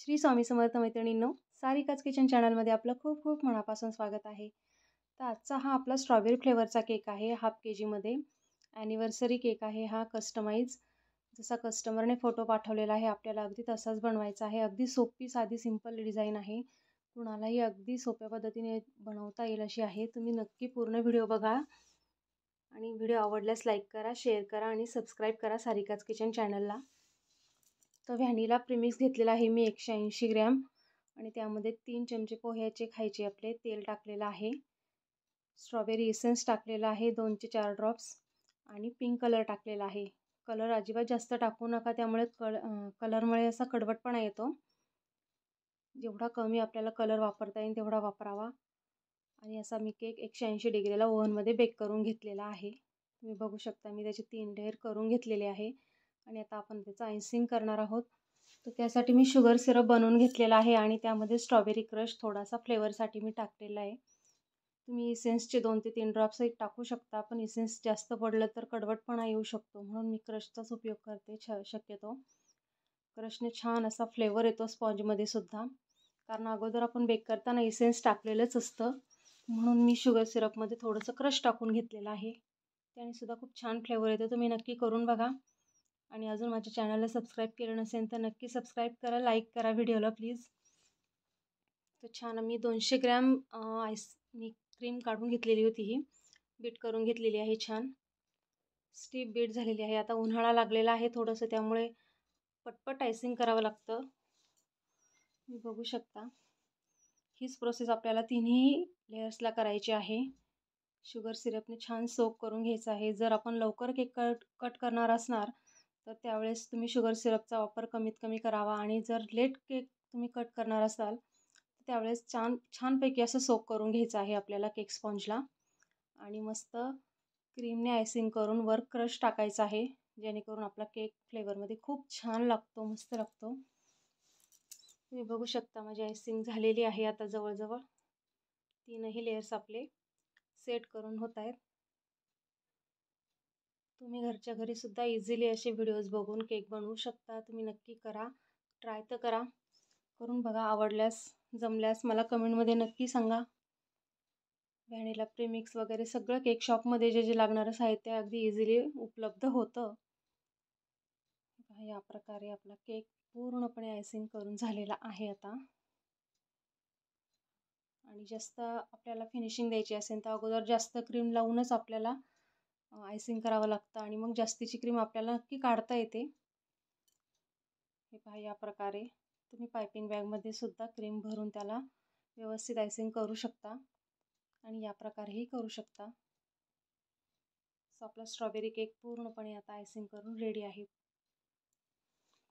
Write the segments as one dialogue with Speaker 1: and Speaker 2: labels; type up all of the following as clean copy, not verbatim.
Speaker 1: श्री स्वामी समर्थ मैत्रिणींनो, सारिकाच किचन चॅनलमध्ये आपलं खूप खूप मनापासून स्वागत आहे. तर आजचा हा आपला स्ट्रॉबेरी फ्लेवरचा केक आहे. हाफ KGमध्ये ॲनिव्हर्सरी केक आहे हा. कस्टमाइज जसा कस्टमरने फोटो पाठवलेला आहे आपल्याला अगदी तसाच बनवायचा आहे. अगदी सोपी साधी सिंपल डिझाईन आहे. कुणालाही अगदी सोप्या पद्धतीने बनवता येईल अशी आहे. तुम्ही नक्की पूर्ण व्हिडिओ बघा आणि व्हिडिओ आवडल्यास लाईक करा, शेअर करा आणि सबस्क्राईब करा सारिकाच किचन चॅनलला. तर व्हॅनिला प्रीमिक्स घेतलेला आहे मी 180 ग्रॅम आणि त्यामध्ये 3 चमचे पोह्याचे खायचे आपले तेल टाकलेलं आहे. स्ट्रॉबेरी इसेन्स टाकलेला आहे 2 ते 4 ड्रॉप्स आणि पिंक कलर टाकलेला आहे. कलर अजिबात जास्त टाकू नका, त्यामुळे कलरमुळे असा कडवटपणा येतो. जेवढा कमी आपल्याला कलर वापरता येईल तेवढा वापरावा. आणि असा मी केक 180 डिग्रीला ओव्हनमध्ये बेक करून घेतलेला आहे. तुम्ही बघू शकता मी त्याचे 3 लेअर करून घेतलेले आहे. आणि आता आपण त्याचं आयसिंग करणार आहोत. तर त्यासाठी मी शुगर सिरप बनवून घेतलेला आहे आणि त्यामध्ये स्ट्रॉबेरी क्रश थोडासा फ्लेवरसाठी मी टाकलेला आहे. तुम्ही इसेन्सचे 2 ते 3 ड्रॉप्स टाकू शकता, पण इसेन्स जास्त पडलं तर कडवटपणा येऊ शकतो, म्हणून मी क्रशचाच उपयोग करते शक्यतो. क्रशने छान असा फ्लेवर येतो स्पॉंजमध्ये सुद्धा, कारण अगोदर आपण बेक करताना इसेन्स टाकलेलंच असतं. म्हणून मी शुगर सिरपमध्ये थोडंसं क्रश टाकून घेतलेलं आहे. त्याने सुद्धा खूप छान फ्लेवर येतो. तुम्ही नक्की करून बघा. आणि अजून माझ्या चॅनलला सबस्क्राईब केलं नसेल तर नक्की सबस्क्राईब करा, लाईक करा व्हिडिओला प्लीज. तर छान मी 200 ग्रॅम मी क्रीम काढून घेतलेली होती, ही बीट करून घेतलेली आहे. छान स्टीप बीट झालेली आहे. आता उन्हाळा लागलेला आहे थोडंसं, त्यामुळे पटपट आयसिंग करावं लागतं. मी बघू शकता हीच प्रोसेस आपल्याला तिन्ही लेयर्सला करायची आहे. शुगर सिरपने छान सोक करून घ्यायचं आहे. जर आपण लवकर केक कट करणार असणार तर त्यावेळेस तुम्ही शुगर सिरपचा वापर कमीत कमी करावा, आणि जर लेट केक तुम्ही कट करणार असाल तर त्यावेळेस छानपैकी असं सोक करून घ्यायचं आहे आपल्याला केक स्पॉंजला. आणि मस्त क्रीमने आयसिंग करून वर क्रश टाकायचा आहे, जेणेकरून आपला केक फ्लेवरमध्ये खूप छान लागतो, मस्त लागतो. तुम्ही बघू शकता माझी आयसिंग झालेली आहे. आता जवळजवळ 3ही लेयर्स आपले सेट करून होत आहेत. तुम्ही घरच्या घरी सुद्धा इझिली असे व्हिडिओज बघून केक बनवू शकता. तुम्ही नक्की करा, ट्राय तर करा, करून बघा. आवडल्यास जमल्यास मला कमेंटमध्ये नक्की सांगा. व्हॅनिला प्रीमिक्स वगैरे सगळं केक शॉपमध्ये जे लागणारं साहित्य अगदी इझिली उपलब्ध होतं. या प्रकारे आपला केक पूर्णपणे आयसिंग करून झालेला आहे आता. आणि जास्त आपल्याला फिनिशिंग द्यायची असेल तर अगोदर जास्त क्रीम लावूनच आपल्याला आयसिंग करावं लागतं, आणि मग जास्तीची क्रीम आपल्याला नक्की काढता येते. हे पहा, या प्रकारे तुम्ही पायपिंग बॅगमध्ये सुद्धा क्रीम भरून त्याला व्यवस्थित आयसिंग करू शकता, आणि या प्रकारेही करू शकता. सो आपला स्ट्रॉबेरी केक पूर्णपणे आता आयसिंग करून रेडी आहे.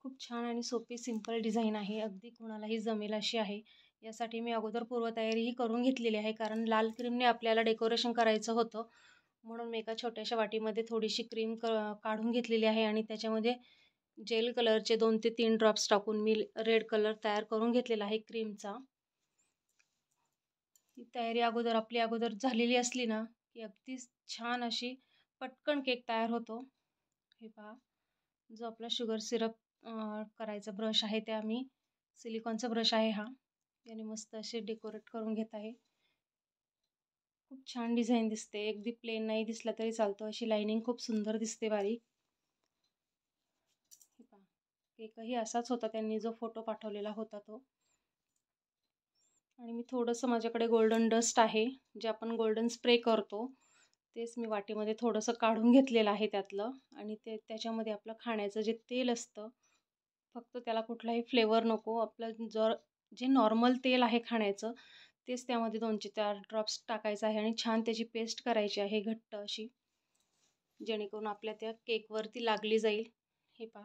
Speaker 1: खूप छान आणि सोपी सिंपल डिझाईन आहे, अगदी कुणालाही जमेल अशी आहे. यासाठी मी अगोदर पूर्वतयारीही करून घेतलेली आहे, कारण लाल क्रीमने आपल्याला डेकोरेशन करायचं होतं. म्हणून मी एका छोट्याशा वाटीमध्ये थोडीशी क्रीम काढून घेतलेली आहे आणि त्याच्यामध्ये जेल कलरचे 2 ते 3 ड्रॉप्स टाकून मी रेड कलर तयार करून घेतलेला आहे क्रीमचा. ही तयारी आपली झालेली असली ना की अगदी छान अशी पटकन केक तयार होतो. हे पहा, जो आपला शुगर सिरप करायचा ब्रश आहे, त्या मी सिलिकॉनचा ब्रश आहे हा, याने मस्त असे डेकोरेट करून घेत आहे. खूप छान डिझाईन दिसते, अगदी प्लेन नाही दिसला तरी चालतो, अशी लाइनिंग खूप सुंदर दिसते बारीक. हे पहा, केकही असाच होता, त्यांनी जो फोटो पाठवलेला होता तो. आणि मी थोडंसं, माझ्याकडे गोल्डन डस्ट आहे, जे आपण गोल्डन स्प्रे करतो, तेच मी वाटीमध्ये थोडंसं काढून घेतलेलं आहे त्यातलं. आणि त्याच्यामध्ये आपलं खाण्याचं जे तेल असतं, फक्त त्याला कुठलाही फ्लेवर नको, आपलं जे नॉर्मल तेल आहे खाण्याचं, तेच त्यामध्ये 2 ते 4 ड्रॉप्स टाकायचं आहे आणि छान त्याची पेस्ट करायची आहे घट्ट अशी, जेणेकरून आपल्या त्या केकवरती लागली जाईल. हे पहा,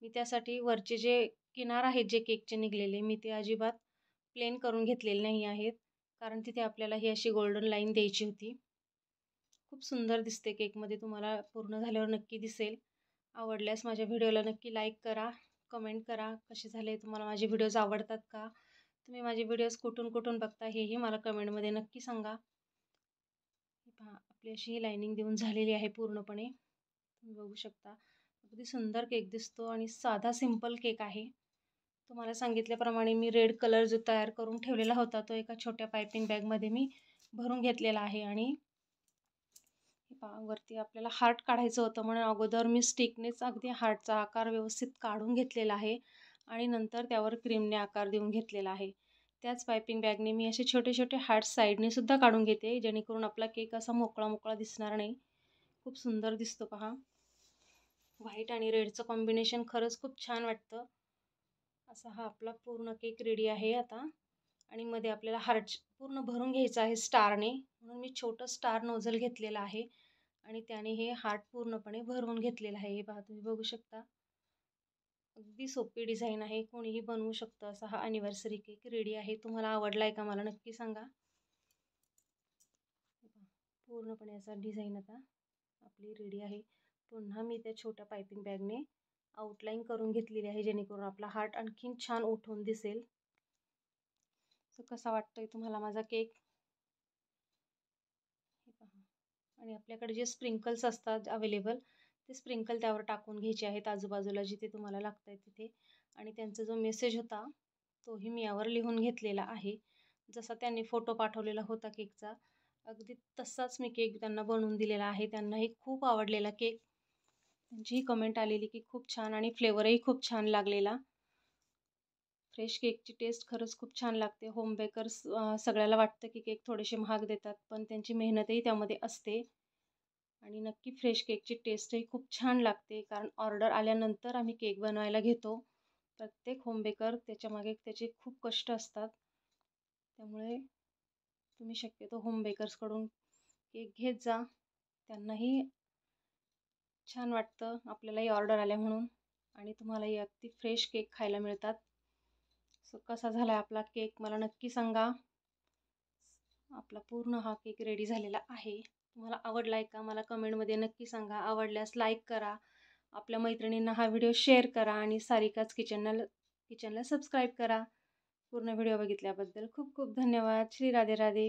Speaker 1: मी त्यासाठी वरचे जे किनार आहेत जे केकचे निघलेले, मी ते अजिबात प्लेन करून घेतलेले नाही आहेत, कारण तिथे आपल्याला ही अशी गोल्डन लाईन द्यायची होती. खूप सुंदर दिसते केकमध्ये, तुम्हाला पूर्ण झाल्यावर नक्की दिसेल. आवडल्यास माझ्या व्हिडिओला नक्की लाईक करा, कमेंट करा, कसे झाले, तुम्हाला माझे व्हिडिओज आवडतात का, तुम्ही माझे व्हिडिओज कुठून कुठून बघता हेही मला कमेंटमध्ये नक्की सांगा. पहा, आपली अशी ही लाइनिंग देऊन झालेली आहे पूर्णपणे. तुम्ही बघू शकता, अगदी सुंदर केक दिसतो आणि साधा सिंपल केक आहे. तुम्हाला सांगितल्याप्रमाणे मी रेड कलर जो तयार करून ठेवलेला होता तो एका छोट्या पायपिंग बॅगमध्ये मी भरून घेतलेला आहे. आणि हे पहा, वरती आपल्याला हार्ट काढायचं होतं म्हणून अगोदर मी स्टिकनेच अगदी हार्टचा आकार व्यवस्थित काढून घेतलेला आहे आणि नंतर त्यावर क्रीमने आकार देऊन घेतलेला आहे. त्याच पायपिंग बॅगने मी असे छोटे छोटे हार्ट साईडने सुद्धा काढून घेते, जेणेकरून आपला केक असा मोकळा मोकळा दिसणार नाही. खूप सुंदर दिसतो पहा. व्हाईट आणि रेडचं कॉम्बिनेशन खरंच खूप छान वाटतं. असा हा आपला पूर्ण केक रेडी आहे आता. आणि मध्ये आपल्याला हार्ट पूर्ण भरून घ्यायचं आहे स्टारने, म्हणून मी छोटं स्टार नोझल घेतलेलं आहे आणि त्याने हे हार्ट पूर्णपणे भरून घेतलेलं आहे. हे पहा, तुम्ही बघू शकता. अगदी सोपी डिझाईन आहे, कोणीही बनवू शकतं. असा हा ॲनिव्हर्सरी केक रेडी आहे. तुम्हाला आवडलाय का मला नक्की सांगा. पूर्णपणे असा डिझाईन आता आपली रेडी आहे. पुन्हा मी त्या छोट्या पायपिंग बॅगने आउटलाईन करून घेतलेली आहे, जेणेकरून आपला हार्ट आणखीन छान उठून दिसेल. सो कसा वाटतोय तुम्हाला माझा केक, हे पहा. आणि आपल्याकडे जे स्प्रिंकल्स असतात अवेलेबल, ते स्प्रिंकल त्यावर टाकून घ्यायचे आहेत आजूबाजूला जिथे तुम्हाला लागत आहे तिथे. आणि त्यांचा जो मेसेज होता तोही मी यावर लिहून घेतलेला आहे. जसा त्यांनी फोटो पाठवलेला होता केकचा, अगदी तसाच मी केक त्यांना बनवून दिलेला आहे. त्यांनाही खूप आवडलेला केक. त्यांचीही कमेंट आलेली की खूप छान आणि फ्लेवरही खूप छान लागलेला. फ्रेश केकची टेस्ट खरंच खूप छान लागते. होम बेकर्स सगळ्याला वाटतं की केक थोडेसे महाग देतात, पण त्यांची मेहनतही त्यामध्ये असते. आणि नक्की फ्रेश केकची टेस्टही खूप छान लागते, कारण ऑर्डर आल्यानंतर आम्ही केक बनवायला घेतो. प्रत्येक होम बेकर त्याच्यामागे त्याचे खूप कष्ट असतात. त्यामुळे तुम्ही शक्यतो होम बेकर्सकडून केक घेत जा. त्यांनाही छान वाटतं आपल्यालाही ऑर्डर आल्या म्हणून, आणि तुम्हालाही अगदी फ्रेश केक खायला मिळतात. सो कसा झाला आपला केक मला नक्की सांगा. आपला पूर्ण हा केक रेडी झालेला आहे. तुम्हाला आवडला आहे का मला कमेंटमध्ये नक्की सांगा. आवडल्यास लाईक करा, आपल्या मैत्रिणींना हा व्हिडिओ शेअर करा आणि सारिकाच किचनला सबस्क्राईब करा. पूर्ण व्हिडिओ बघितल्याबद्दल खूप खूप धन्यवाद. श्री राधे राधे.